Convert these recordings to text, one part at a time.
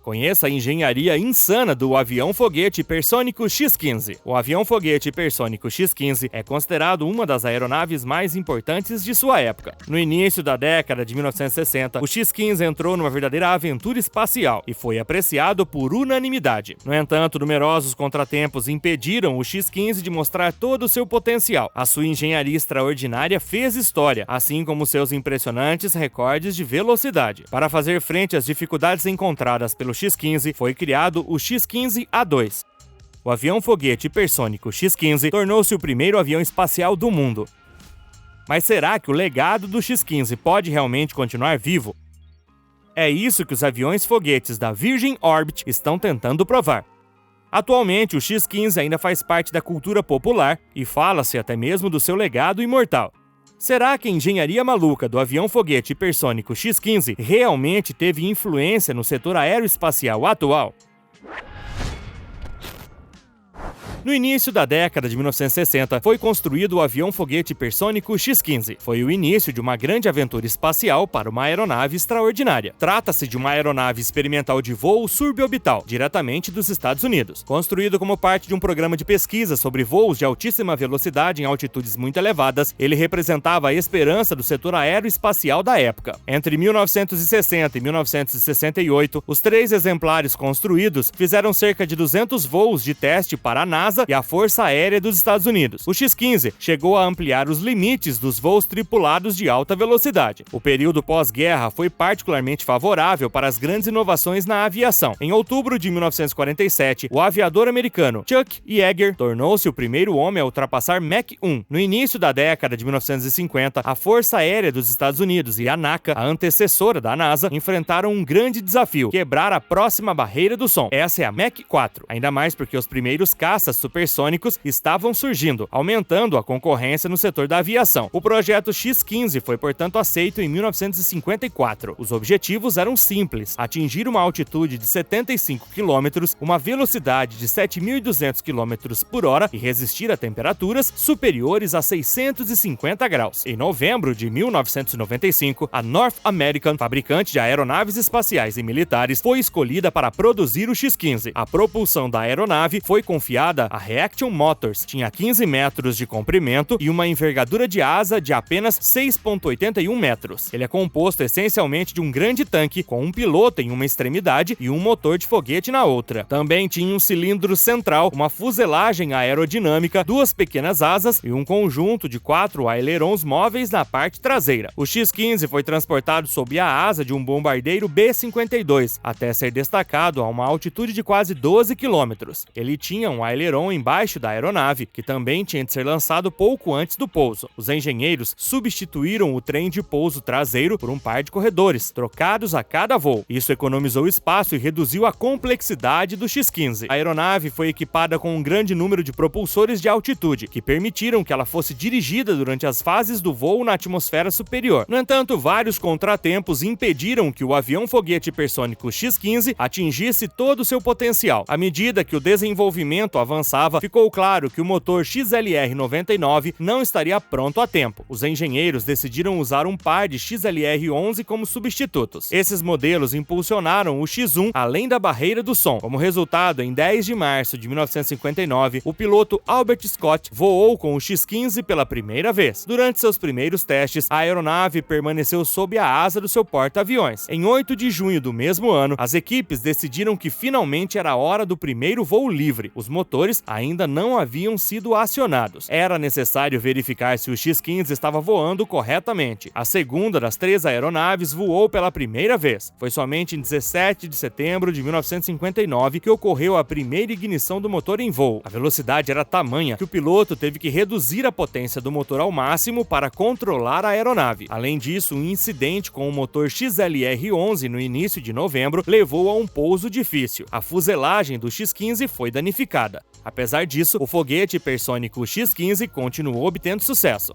Conheça a engenharia insana do avião-foguete hipersônico X-15. O avião-foguete hipersônico X-15 é considerado uma das aeronaves mais importantes de sua época. No início da década de 1960, o X-15 entrou numa verdadeira aventura espacial e foi apreciado por unanimidade. No entanto, numerosos contratempos impediram o X-15 de mostrar todo o seu potencial. A sua engenharia extraordinária fez história, assim como seus impressionantes recordes de velocidade. Para fazer frente às dificuldades encontradas pelo X-15, foi criado o X-15A2. O avião-foguete hipersônico X-15 tornou-se o primeiro avião espacial do mundo. Mas será que o legado do X-15 pode realmente continuar vivo? É isso que os aviões-foguetes da Virgin Orbit estão tentando provar. Atualmente, o X-15 ainda faz parte da cultura popular e fala-se até mesmo do seu legado imortal. Será que a engenharia maluca do avião-foguete hipersônico X-15 realmente teve influência no setor aeroespacial atual? No início da década de 1960, foi construído o avião-foguete hipersônico X-15. Foi o início de uma grande aventura espacial para uma aeronave extraordinária. Trata-se de uma aeronave experimental de voo suborbital, diretamente dos Estados Unidos. Construído como parte de um programa de pesquisa sobre voos de altíssima velocidade em altitudes muito elevadas, ele representava a esperança do setor aeroespacial da época. Entre 1960 e 1968, os 3 exemplares construídos fizeram cerca de 200 voos de teste para a NASA e a Força Aérea dos Estados Unidos. O X-15 chegou a ampliar os limites dos voos tripulados de alta velocidade. O período pós-guerra foi particularmente favorável para as grandes inovações na aviação. Em outubro de 1947, o aviador americano Chuck Yeager tornou-se o primeiro homem a ultrapassar Mach 1. No início da década de 1950, a Força Aérea dos Estados Unidos e a NACA, a antecessora da NASA, enfrentaram um grande desafio: quebrar a próxima barreira do som. Essa é a Mach 4, ainda mais porque os primeiros caças supersônicos estavam surgindo, aumentando a concorrência no setor da aviação. O projeto X-15 foi, portanto, aceito em 1954. Os objetivos eram simples: atingir uma altitude de 75 km, uma velocidade de 7.200 km por hora e resistir a temperaturas superiores a 650 graus. Em novembro de 1995, a North American, fabricante de aeronaves espaciais e militares, foi escolhida para produzir o X-15. A propulsão da aeronave foi confiada a Reaction Motors. Tinha 15 metros de comprimento e uma envergadura de asa de apenas 6,81 metros. Ele é composto essencialmente de um grande tanque, com um piloto em uma extremidade e um motor de foguete na outra. Também tinha um cilindro central, uma fuselagem aerodinâmica, 2 pequenas asas e um conjunto de 4 ailerons móveis na parte traseira. O X-15 foi transportado sob a asa de um bombardeiro B-52, até ser destacado a uma altitude de quase 12 km. Ele tinha um aileron embaixo da aeronave, que também tinha de ser lançado pouco antes do pouso. Os engenheiros substituíram o trem de pouso traseiro por um par de corredores, trocados a cada voo. Isso economizou espaço e reduziu a complexidade do X-15. A aeronave foi equipada com um grande número de propulsores de altitude, que permitiram que ela fosse dirigida durante as fases do voo na atmosfera superior. No entanto, vários contratempos impediram que o avião-foguete hipersônico X-15 atingisse todo o seu potencial. À medida que o desenvolvimento avançava, ficou claro que o motor XLR-99 não estaria pronto a tempo. Os engenheiros decidiram usar um par de XLR-11 como substitutos. Esses modelos impulsionaram o X-1 além da barreira do som. Como resultado, em 10 de março de 1959, o piloto Albert Scott voou com o X-15 pela primeira vez. Durante seus primeiros testes, a aeronave permaneceu sob a asa do seu porta-aviões. Em 8 de junho do mesmo ano, as equipes decidiram que finalmente era a hora do primeiro voo livre. Os motores ainda não haviam sido acionados. Era necessário verificar se o X-15 estava voando corretamente. A segunda das 3 aeronaves voou pela primeira vez. Foi somente em 17 de setembro de 1959 que ocorreu a primeira ignição do motor em voo. A velocidade era tamanha que o piloto teve que reduzir a potência do motor ao máximo para controlar a aeronave. Além disso, um incidente com o motor XLR-11 no início de novembro levou a um pouso difícil. A fuselagem do X-15 foi danificada. Apesar disso, o foguete hipersônico X-15 continuou obtendo sucesso.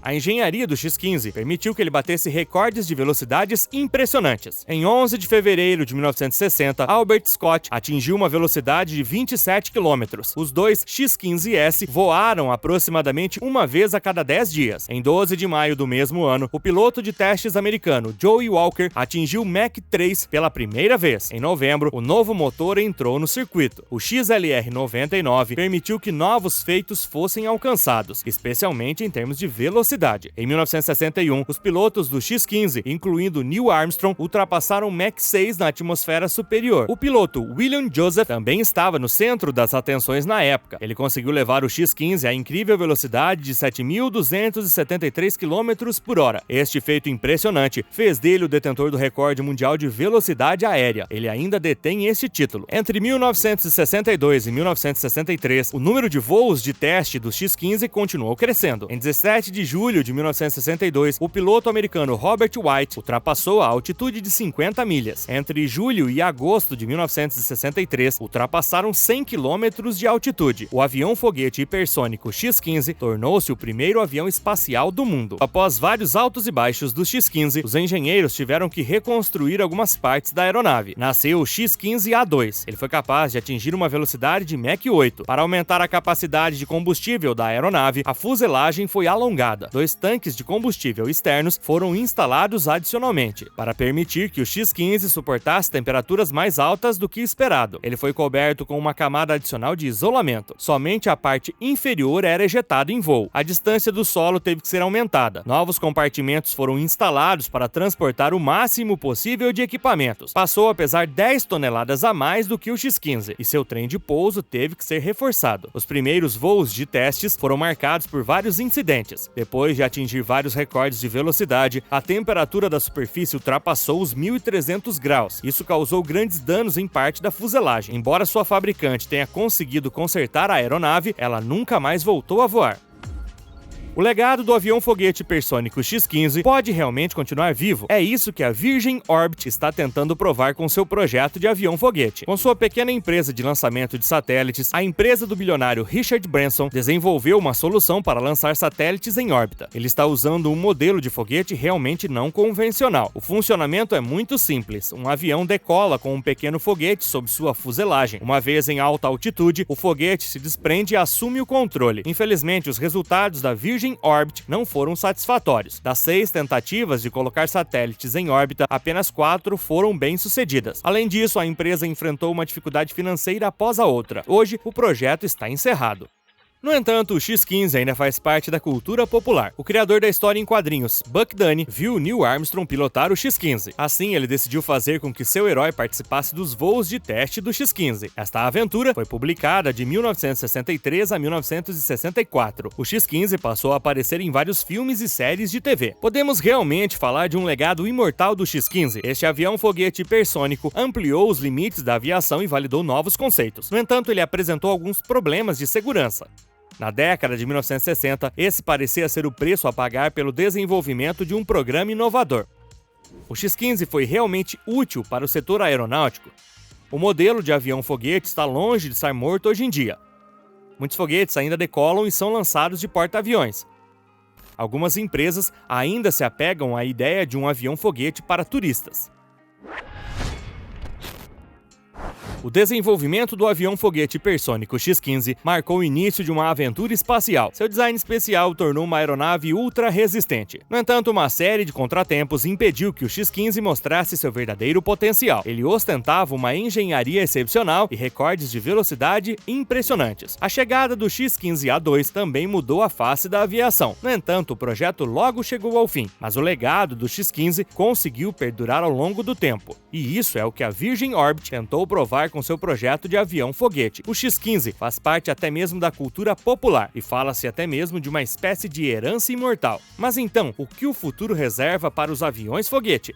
A engenharia do X-15 permitiu que ele batesse recordes de velocidades impressionantes. Em 11 de fevereiro de 1960, Albert Scott atingiu uma velocidade de 27 km. Os dois X-15S voaram aproximadamente uma vez a cada 10 dias. Em 12 de maio do mesmo ano, o piloto de testes americano Joey Walker atingiu Mach 3 pela primeira vez. Em novembro, o novo motor entrou no circuito. O XLR-99 permitiu que novos feitos fossem alcançados, especialmente em termos de velocidade. Em 1961, os pilotos do X-15, incluindo Neil Armstrong, ultrapassaram Mach 6 na atmosfera superior. O piloto William Joseph também estava no centro das atenções na época. Ele conseguiu levar o X-15 à incrível velocidade de 7.273 km por hora. Este feito impressionante fez dele o detentor do recorde mundial de velocidade aérea. Ele ainda detém esse título. Entre 1962 e 1963, o número de voos de teste do X-15 continuou crescendo. Em 17 de julho de 1962, o piloto americano Robert White ultrapassou a altitude de 50 milhas. Entre julho e agosto de 1963, ultrapassaram 100 km de altitude. O avião-foguete hipersônico X-15 tornou-se o primeiro avião espacial do mundo. Após vários altos e baixos do X-15, os engenheiros tiveram que reconstruir algumas partes da aeronave. Nasceu o X-15A2. Ele foi capaz de atingir uma velocidade de Mach 8. Para aumentar a capacidade de combustível da aeronave, a fuselagem foi alongada. 2 tanques de combustível externos foram instalados adicionalmente, para permitir que o X-15 suportasse temperaturas mais altas do que esperado. Ele foi coberto com uma camada adicional de isolamento. Somente a parte inferior era ejetada em voo. A distância do solo teve que ser aumentada. Novos compartimentos foram instalados para transportar o máximo possível de equipamentos. Passou a pesar 10 toneladas a mais do que o X-15, e seu trem de pouso teve que ser reforçado. Os primeiros voos de testes foram marcados por vários incidentes. Depois de atingir vários recordes de velocidade, a temperatura da superfície ultrapassou os 1.300 graus. Isso causou grandes danos em parte da fuselagem. Embora sua fabricante tenha conseguido consertar a aeronave, ela nunca mais voltou a voar. O legado do avião-foguete hipersônico X-15 pode realmente continuar vivo. É isso que a Virgin Orbit está tentando provar com seu projeto de avião-foguete. Com sua pequena empresa de lançamento de satélites, a empresa do bilionário Richard Branson desenvolveu uma solução para lançar satélites em órbita. Ele está usando um modelo de foguete realmente não convencional. O funcionamento é muito simples. Um avião decola com um pequeno foguete sob sua fuselagem. Uma vez em alta altitude, o foguete se desprende e assume o controle. Infelizmente, os resultados da Virgin Orbit não foram satisfatórios. Das 6 tentativas de colocar satélites em órbita, apenas 4 foram bem-sucedidas. Além disso, a empresa enfrentou uma dificuldade financeira após a outra. Hoje, o projeto está encerrado. No entanto, o X-15 ainda faz parte da cultura popular. O criador da história em quadrinhos, Buck Dunny, viu Neil Armstrong pilotar o X-15. Assim, ele decidiu fazer com que seu herói participasse dos voos de teste do X-15. Esta aventura foi publicada de 1963 a 1964. O X-15 passou a aparecer em vários filmes e séries de TV. Podemos realmente falar de um legado imortal do X-15. Este avião-foguete hipersônico ampliou os limites da aviação e validou novos conceitos. No entanto, ele apresentou alguns problemas de segurança. Na década de 1960, esse parecia ser o preço a pagar pelo desenvolvimento de um programa inovador. O X-15 foi realmente útil para o setor aeronáutico? O modelo de avião-foguete está longe de estar morto hoje em dia. Muitos foguetes ainda decolam e são lançados de porta-aviões. Algumas empresas ainda se apegam à ideia de um avião-foguete para turistas. O desenvolvimento do avião-foguete hipersônico X-15 marcou o início de uma aventura espacial. Seu design especial tornou uma aeronave ultra-resistente. No entanto, uma série de contratempos impediu que o X-15 mostrasse seu verdadeiro potencial. Ele ostentava uma engenharia excepcional e recordes de velocidade impressionantes. A chegada do X-15A2 também mudou a face da aviação. No entanto, o projeto logo chegou ao fim, mas o legado do X-15 conseguiu perdurar ao longo do tempo. E isso é o que a Virgin Orbit tentou provar com seu projeto de avião-foguete. O X-15 faz parte até mesmo da cultura popular e fala-se até mesmo de uma espécie de herança imortal. Mas então, o que o futuro reserva para os aviões-foguete?